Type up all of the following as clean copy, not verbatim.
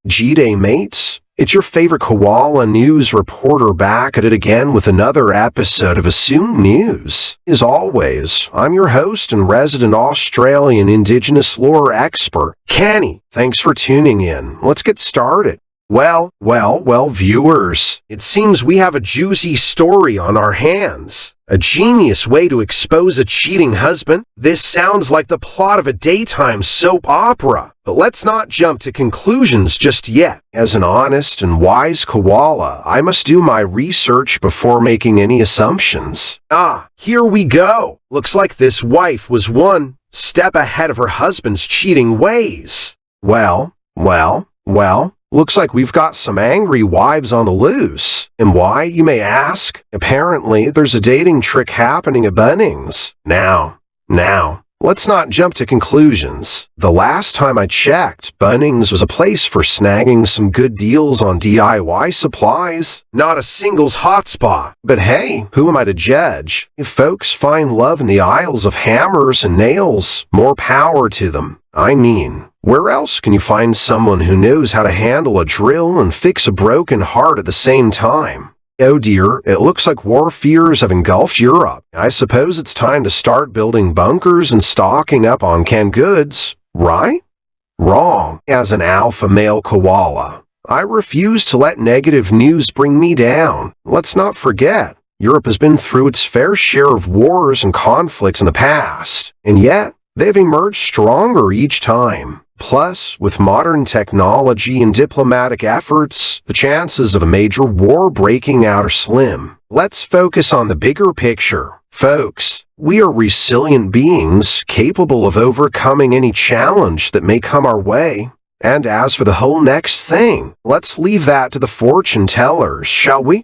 G-Day, mates. It's your favorite koala news reporter back at it again with another episode of Assumed News. As always, I'm your host and resident Australian Indigenous lore expert, Kenny. Thanks for tuning in. Let's get started. Well, viewers, it seems we have a juicy story on our hands. A genius way to expose a cheating husband. This sounds like the plot of a daytime soap opera. But let's not jump to conclusions just yet. As an honest and wise koala, I must do my research before making any assumptions. Here we go. Looks like this wife was one step ahead of her husband's cheating ways. Well. Looks like we've got some angry wives on the loose. And why, you may ask? Apparently, there's a dating trick happening at Bunnings. Now, let's not jump to conclusions. The last time I checked, Bunnings was a place for snagging some good deals on DIY supplies. Not a singles hotspot. But hey, who am I to judge? If folks find love in the aisles of hammers and nails, more power to them. I mean, where else can you find someone who knows how to handle a drill and fix a broken heart at the same time? Oh dear, it looks like war fears have engulfed Europe. I suppose it's time to start building bunkers and stocking up on canned goods, right? Wrong. As an alpha male koala, I refuse to let negative news bring me down. Let's not forget, Europe has been through its fair share of wars and conflicts in the past, and yet they've emerged stronger each time. Plus, with modern technology and diplomatic efforts, the chances of a major war breaking out are slim. Let's focus on the bigger picture. Folks, we are resilient beings capable of overcoming any challenge that may come our way. And as for the whole next thing, let's leave that to the fortune tellers, shall we?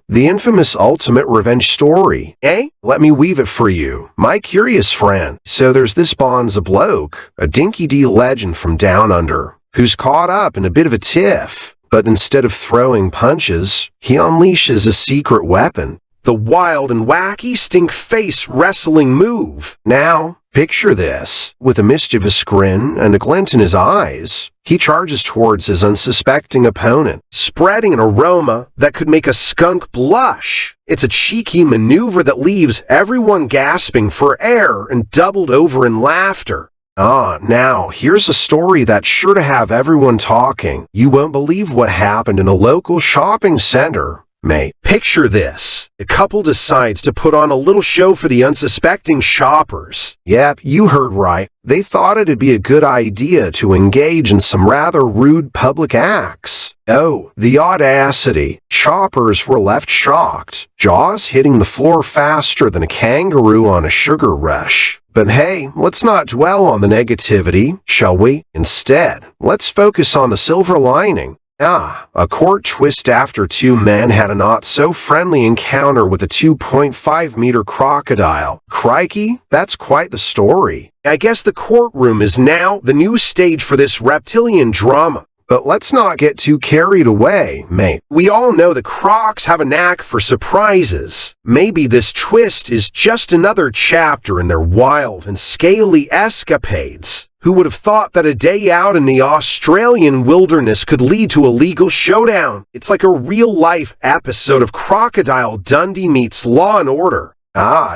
The infamous ultimate revenge story, eh? Let me weave it for you, my curious friend. So there's this Bonza bloke, a dinky-dee legend from down under, who's caught up in a bit of a tiff. But instead of throwing punches, he unleashes a secret weapon. The wild and wacky stink face wrestling move. Now, picture this. With a mischievous grin and a glint in his eyes, he charges towards his unsuspecting opponent, spreading an aroma that could make a skunk blush. It's a cheeky maneuver that leaves everyone gasping for air and doubled over in laughter. Now, here's a story that's sure to have everyone talking. You won't believe what happened in a local shopping center. Mate, picture this. A couple decides to put on a little show for the unsuspecting shoppers. Yep, you heard right. They thought it'd be a good idea to engage in some rather rude public acts. Oh, the audacity. Shoppers were left shocked, jaws hitting the floor faster than a kangaroo on a sugar rush. But hey, let's not dwell on the negativity, shall we? Instead, let's focus on the silver lining. A court twist after two men had a not-so-friendly encounter with a 2.5-meter crocodile. Crikey, that's quite the story. I guess the courtroom is now the new stage for this reptilian drama. But let's not get too carried away, mate. We all know the crocs have a knack for surprises. Maybe this twist is just another chapter in their wild and scaly escapades. Who would have thought that a day out in the Australian wilderness could lead to a legal showdown? It's like a real-life episode of Crocodile Dundee meets Law and Order.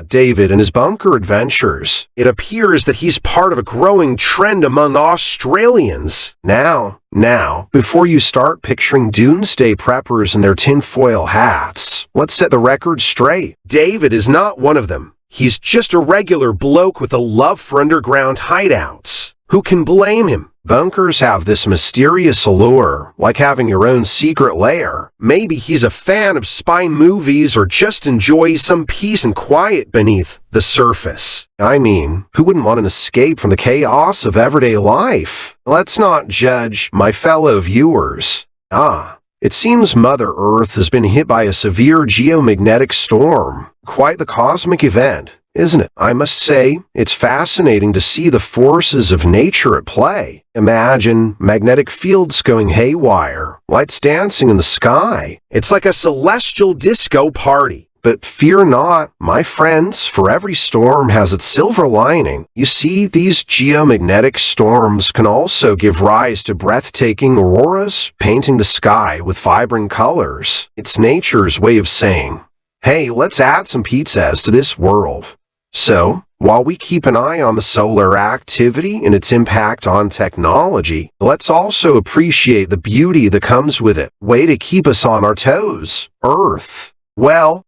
David and his bunker adventures. It appears that he's part of a growing trend among Australians. Now, before you start picturing doomsday preppers in their tinfoil hats, let's set the record straight. David is not one of them. He's just a regular bloke with a love for underground hideouts. Who can blame him? Bunkers have this mysterious allure, like having your own secret lair. Maybe he's a fan of spy movies or just enjoys some peace and quiet beneath the surface. I mean, who wouldn't want an escape from the chaos of everyday life? Let's not judge, my fellow viewers. It seems Mother Earth has been hit by a severe geomagnetic storm. Quite the cosmic event. isn't it? I must say, it's fascinating to see the forces of nature at play. Imagine magnetic fields going haywire, lights dancing in the sky. It's like a celestial disco party. But fear not, my friends, for every storm has its silver lining. You see, these geomagnetic storms can also give rise to breathtaking auroras, painting the sky with vibrant colors. It's nature's way of saying, hey, let's add some pizzas to this world. So, while we keep an eye on the solar activity and its impact on technology, let's also appreciate the beauty that comes with it. Way to keep us on our toes, Earth. Well,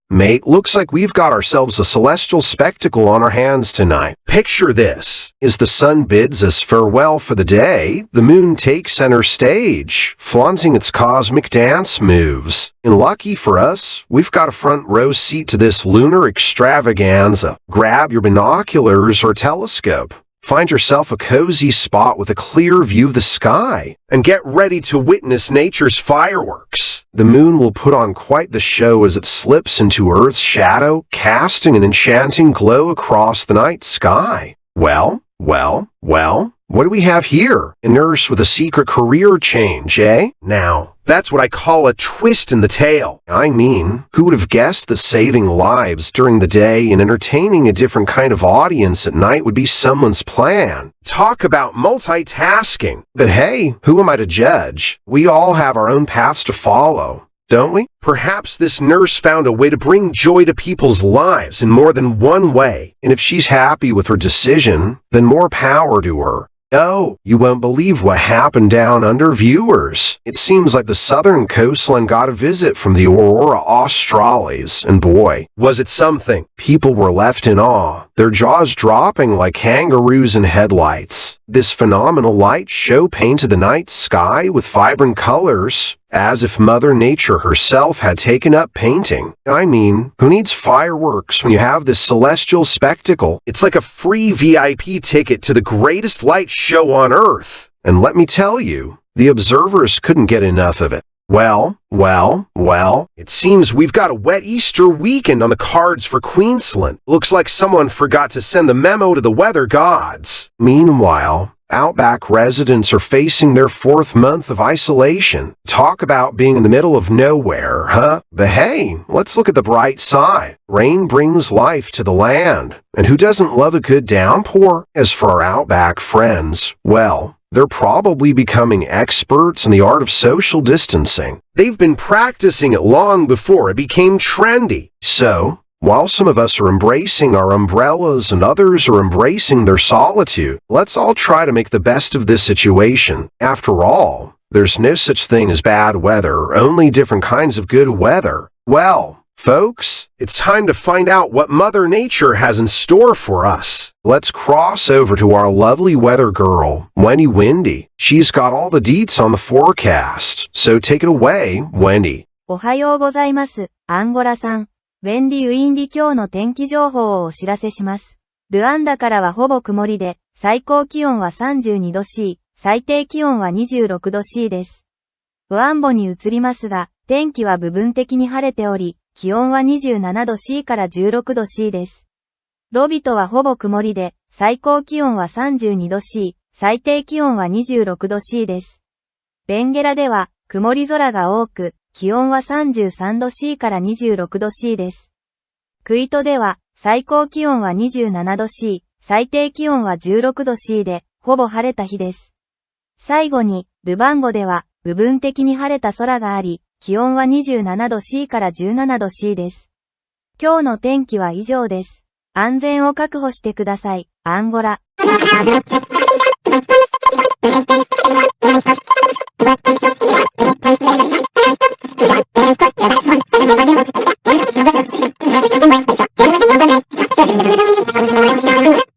mate, looks like we've got ourselves a celestial spectacle on our hands tonight. Picture this. As the sun bids us farewell for the day, the moon takes center stage, flaunting its cosmic dance moves. And lucky for us, we've got a front row seat to this lunar extravaganza. Grab your binoculars or telescope. Find yourself a cozy spot with a clear view of the sky, and get ready to witness nature's fireworks. The moon will put on quite the show as it slips into Earth's shadow, casting an enchanting glow across the night sky. Well, what do we have here? A nurse with a secret career change, eh? Now, that's what I call a twist in the tale. I mean, who would have guessed that saving lives during the day and entertaining a different kind of audience at night would be someone's plan? Talk about multitasking. But hey, who am I to judge? We all have our own paths to follow, don't we? Perhaps this nurse found a way to bring joy to people's lives in more than one way, and if she's happy with her decision, then more power to her. Oh, you won't believe what happened down under, viewers. It seems like the southern coastline got a visit from the Aurora Australis, and boy, was it something. People were left in awe, their jaws dropping like kangaroos in headlights. This phenomenal light show painted the night sky with vibrant colors, as if Mother Nature herself had taken up painting. I mean, who needs fireworks when you have this celestial spectacle? It's like a free VIP ticket to the greatest light show on Earth. And let me tell you, the observers couldn't get enough of it. Well, it seems we've got a wet Easter weekend on the cards for Queensland. Looks like someone forgot to send the memo to the weather gods. Meanwhile, Outback residents are facing their 4th month of isolation. Talk about being in the middle of nowhere, huh? But hey, let's look at the bright side. Rain brings life to the land. And who doesn't love a good downpour? As for our Outback friends, well, they're probably becoming experts in the art of social distancing. They've been practicing it long before it became trendy. So, while some of us are embracing our umbrellas and others are embracing their solitude, let's all try to make the best of this situation. After all, there's no such thing as bad weather, only different kinds of good weather. Well, folks, it's time to find out what Mother Nature has in store for us. Let's cross over to our lovely weather girl, Wendy Wendy. She's got all the deets on the forecast, so take it away, Wendy. おはようございます、アンゴラさん。ウェンディ・ウィンディ今日の天気情報をお知らせします。ルアンダからはほぼ曇りで、最高気温は32度 C、最低気温は26度 C です。ウアンボに移りますが、天気は部分的に晴れており、気温は27度 C から16度 C です。ロビトはほぼ曇りで、最高気温は32度 C、最低気温は26度 C です。ベンゲラでは、曇り空が多く、気温は33度 C から26度 C です。クイトでは、最高気温は27度 C、最低気温は16度 C で、ほぼ晴れた日です。最後に、ルバンゴでは、部分的に晴れた空があり、気温は27度 C から17度 C です。今日の天気は以上です。安全を確保してください、アンゴラ。What